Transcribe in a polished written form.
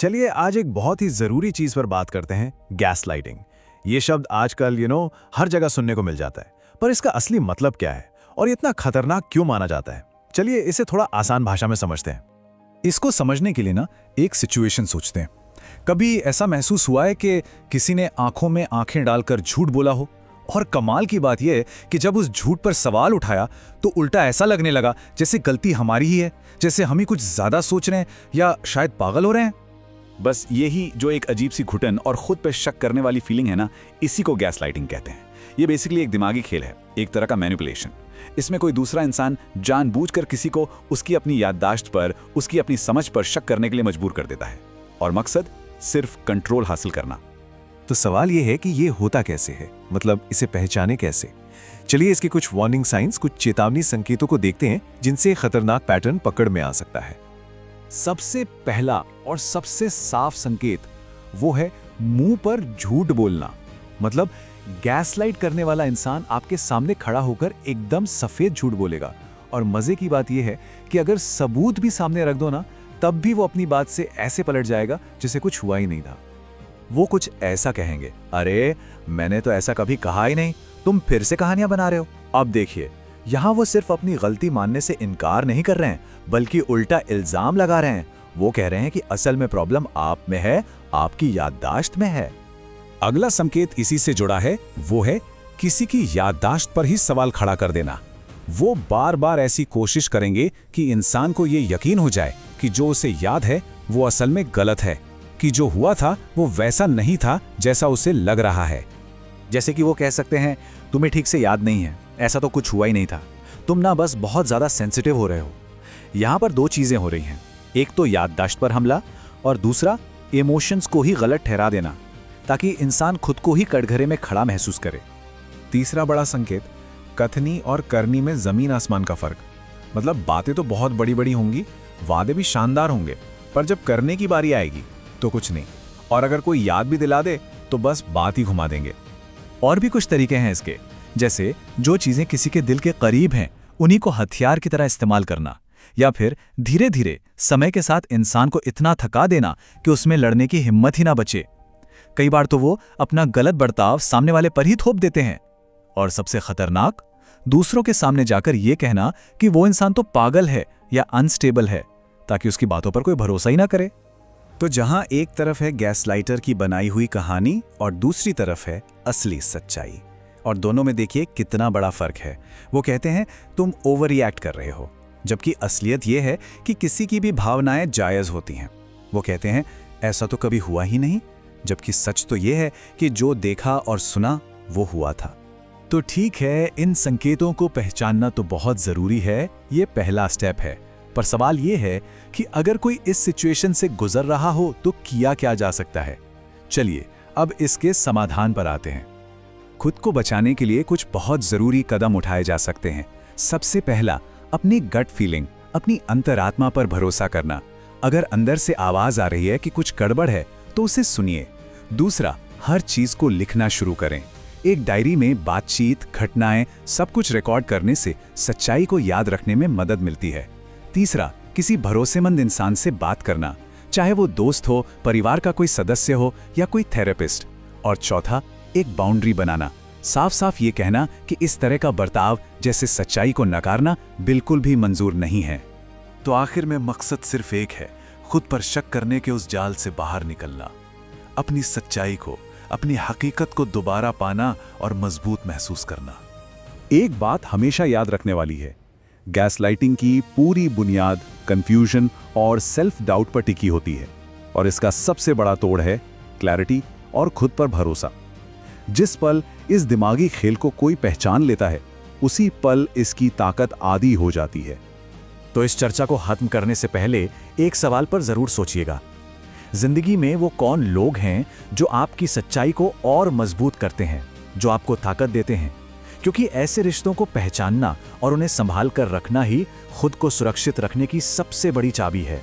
चलिए आज एक बहुत ही ज़रूरी चीज़ पर बात करते हैं, गैस लाइटिंग। ये शब्द आजकल हर जगह सुनने को मिल जाता है, पर इसका असली मतलब क्या है और ये इतना खतरनाक क्यों माना जाता है? चलिए इसे थोड़ा आसान भाषा में समझते हैं। इसको समझने के लिए ना एक सिचुएशन सोचते हैं। कभी ऐसा महसूस हुआ है कि किसी ने आंखों में आंखें डालकर झूठ बोला हो, और कमाल की बात यह है कि जब उस झूठ पर सवाल उठाया तो उल्टा ऐसा लगने लगा जैसे गलती हमारी ही है, जैसे हम ही कुछ ज्यादा सोच रहे हैं या शायद पागल हो रहे हैं। बस यही जो एक अजीब सी घुटन और खुद पर शक करने वाली फीलिंग है ना, इसी को गैसलाइटिंग कहते हैं। ये बेसिकली एक दिमागी खेल है, एक तरह का मैनिपुलेशन। इसमें कोई दूसरा इंसान जानबूझकर किसी को उसकी अपनी याददाश्त पर, उसकी अपनी समझ पर शक करने के लिए मजबूर कर देता है, और मकसद सिर्फ कंट्रोल हासिल करना। तो सवाल ये है कि ये होता कैसे है, मतलब इसे पहचाने कैसे? चलिए इसके कुछ वार्निंग साइंस, कुछ चेतावनी संकेतों को देखते हैं जिनसे खतरनाक पैटर्न पकड़ में आ सकता है। सबसे पहला और सबसे साफ संकेत वो है मुंह पर झूठ बोलना। मतलब गैसलाइट करने वाला इंसान आपके सामने खड़ा होकर एकदम सफेद झूठ बोलेगा, और मजे की बात यह है कि अगर सबूत भी सामने रख दो ना, तब भी वो अपनी बात से ऐसे पलट जाएगा जैसे कुछ हुआ ही नहीं था। वो कुछ ऐसा कहेंगे, अरे मैंने तो ऐसा कभी कहा ही नहीं, तुम फिर से कहानियां बना रहे हो। अब देखिए, यहां वो सिर्फ अपनी गलती मानने से इनकार नहीं कर रहे हैं, बल्कि उल्टा इल्जाम लगा रहे हैं। वो कह रहे हैं कि असल में प्रॉब्लम आप में है, आपकी याददाश्त में है। अगला संकेत इसी से जुड़ा है, वो है किसी की याददाश्त पर ही सवाल खड़ा कर देना। वो बार बार ऐसी कोशिश करेंगे कि इंसान को ये यकीन हो जाए कि जो उसे याद है वो असल में गलत है, कि जो हुआ था वो वैसा नहीं था जैसा उसे लग रहा है। जैसे कि वो कह सकते हैं, तुम्हें ठीक से याद नहीं है, ऐसा तो कुछ हुआ ही नहीं था, तुम ना बस बहुत ज्यादा सेंसिटिव हो रहे हो। यहां पर दो चीजें हो रही हैं, एक तो याददाश्त पर हमला, और दूसरा इमोशंस को ही गलत ठहरा देना, ताकि इंसान खुद को ही कटघरे में खड़ा महसूस करे। तीसरा बड़ा संकेत, कथनी और करनी में जमीन आसमान का फर्क। मतलब बातें तो बहुत बड़ी बड़ी होंगी, वादे भी शानदार होंगे, पर जब करने की बारी आएगी तो कुछ नहीं, और अगर कोई याद भी दिला दे तो बस बात ही घुमा देंगे। और भी कुछ तरीके हैं इसके, जैसे जो चीजें किसी के दिल के करीब हैं उन्हीं को हथियार की तरह इस्तेमाल करना, या फिर धीरे धीरे समय के साथ इंसान को इतना थका देना कि उसमें लड़ने की हिम्मत ही ना बचे। कई बार तो वो अपना गलत बर्ताव सामने वाले पर ही थोप देते हैं। और सबसे खतरनाक, दूसरों के सामने जाकर यह कहना कि वो इंसान तो पागल है या अनस्टेबल है, ताकि उसकी बातों पर कोई भरोसा ही ना करे। तो जहां एक तरफ है गैसलाइटर की बनाई हुई कहानी और दूसरी तरफ है असली सच्चाई, और दोनों में देखिए कितना बड़ा फर्क है। वो कहते हैं तुम ओवर रिएक्ट कर रहे हो, जबकि असलियत यह है कि किसी की भी भावनाएं जायज होती हैं। वो कहते हैं ऐसा तो कभी हुआ ही नहीं, जबकि सच तो यह है कि जो देखा और सुना वो हुआ था। तो ठीक है, इन संकेतों को पहचानना तो बहुत जरूरी है, ये पहला स्टेप है। पर सवाल ये है कि अगर कोई इस सिचुएशन से गुजर रहा हो तो किया क्या जा सकता है? चलिए अब इसके समाधान पर आते हैं। खुद को बचाने के लिए कुछ बहुत जरूरी कदम उठाए जा सकते हैं। सबसे पहला, अपनी गट फीलिंग, अपनी अंतरात्मा पर भरोसा करना। अगर अंदर से आवाज आ रही है कि कुछ गड़बड़ है तो उसे सुनिए। दूसरा, हर चीज को लिखना शुरू करें। एक डायरी में बातचीत, घटनाएं, सब कुछ रिकॉर्ड करने से सच्चाई को याद रखने में मदद मिलती है। तीसरा, किसी भरोसेमंद इंसान से बात करना, चाहे वो दोस्त हो, परिवार का कोई सदस्य हो या कोई थेरेपिस्ट। और चौथा, एक बाउंड्री बनाना, साफ साफ ये कहना कि इस तरह का बर्ताव, जैसे सच्चाई को नकारना, बिल्कुल भी मंजूर नहीं है। तो आखिर में मकसद सिर्फ एक है, खुद पर शक करने के उस जाल से बाहर निकलना, अपनी सच्चाई को, अपनी हकीकत को दोबारा पाना और मजबूत महसूस करना। एक बात हमेशा याद रखने वाली है, गैसलाइटिंग की पूरी बुनियाद कंफ्यूजन और सेल्फ डाउट पर टिकी होती है, और इसका सबसे बड़ा तोड़ है क्लैरिटी और खुद पर भरोसा। जिस पल इस दिमागी खेल को कोई पहचान लेता है, उसी पल इसकी ताकत आदी हो जाती है। तो इस चर्चा को खत्म करने से पहले एक सवाल पर जरूर सोचिएगा। जिंदगी में वो कौन लोग हैं जो आपकी सच्चाई को और मजबूत करते हैं, जो आपको ताकत देते हैं? क्योंकि ऐसे रिश्तों को पहचानना और उन्हें संभाल कर रखना ही खुद को सुरक्षित रखने की सबसे बड़ी चाबी है।